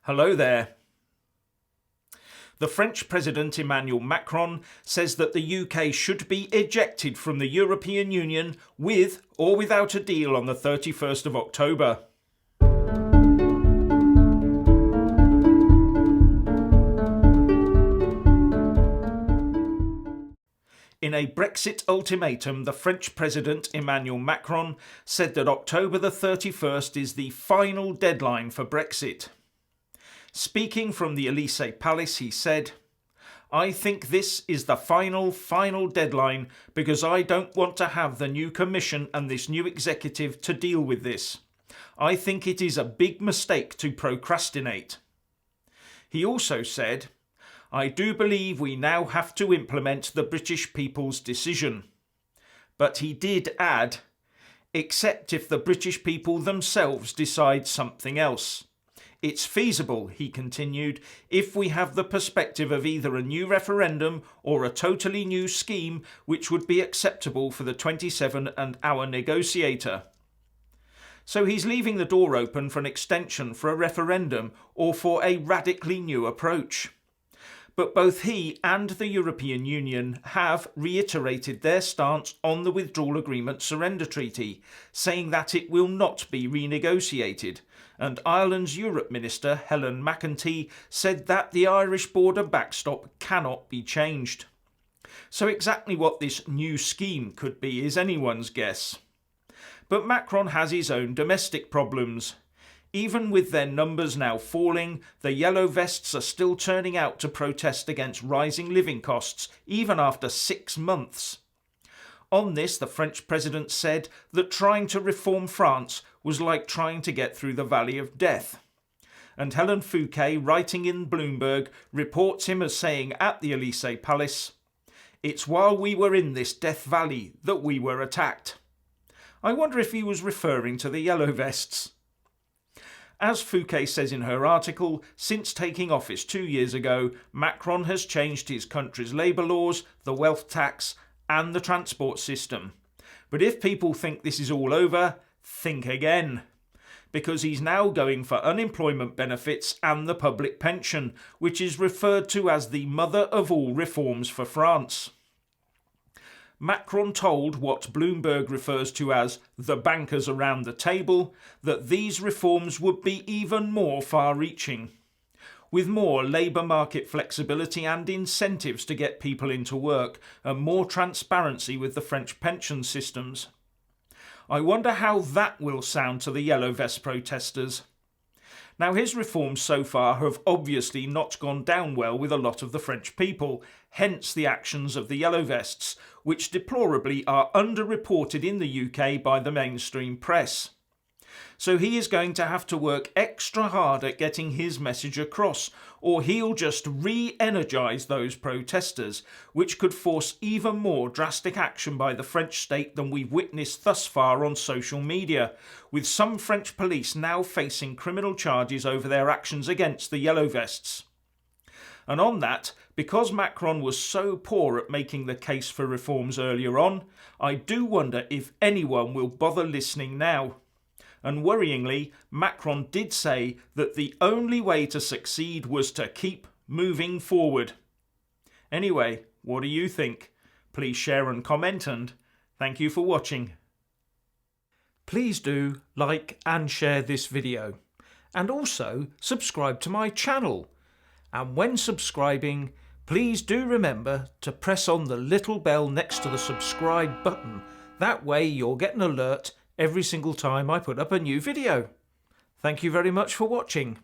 Hello there. The French President Emmanuel Macron says that the UK should be ejected from the European Union with or without a deal on the 31st of October. In a Brexit ultimatum, the French President Emmanuel Macron said that October the 31st is the final deadline for Brexit. Speaking from the Elysee Palace, he said, "I think this is the final deadline because I don't want to have the new Commission and this new executive to deal with this. I think it is a big mistake to procrastinate." He also said, "I do believe we now have to implement the British people's decision." But he did add, "except if the British people themselves decide something else. It's feasible," he continued, "if we have the perspective of either a new referendum or a totally new scheme which would be acceptable for the 27 and our negotiator." So he's leaving the door open for an extension for a referendum or for a radically new approach. But both he and the European Union have reiterated their stance on the Withdrawal Agreement Surrender Treaty, saying that it will not be renegotiated. And Ireland's Europe Minister, Helen McEntee, said that the Irish border backstop cannot be changed. So exactly what this new scheme could be is anyone's guess. But Macron has his own domestic problems. Even with their numbers now falling, the Yellow Vests are still turning out to protest against rising living costs, even after 6 months. On this, the French president said that trying to reform France was like trying to get through the Valley of Death. And Helen Fouquet, writing in Bloomberg, reports him as saying at the Elysee Palace, "It's while we were in this Death Valley that we were attacked." I wonder if he was referring to the Yellow Vests. As Fouquet says in her article, since taking office 2 years ago, Macron has changed his country's labour laws, the wealth tax and the transport system. But if people think this is all over, think again. Because he's now going for unemployment benefits and the public pension, which is referred to as the mother of all reforms for France. Macron told what Bloomberg refers to as the bankers around the table that these reforms would be even more far-reaching, with more labour market flexibility and incentives to get people into work and more transparency with the French pension systems. I wonder how that will sound to the Yellow Vest protesters. Now, his reforms so far have obviously not gone down well with a lot of the French people, hence the actions of the Yellow Vests, which deplorably are underreported in the UK by the mainstream press. So he is going to have to work extra hard at getting his message across, or he'll just re-energise those protesters, which could force even more drastic action by the French state than we've witnessed thus far on social media, with some French police now facing criminal charges over their actions against the Yellow Vests. And on that, because Macron was so poor at making the case for reforms earlier on, I do wonder if anyone will bother listening now. And worryingly, Macron did say that the only way to succeed was to keep moving forward. Anyway, what do you think? Please share and comment, and thank you for watching. Please do like and share this video, and also subscribe to my channel. And when subscribing, please do remember to press on the little bell next to the subscribe button. That way you'll get an alert every single time I put up a new video. Thank you very much for watching.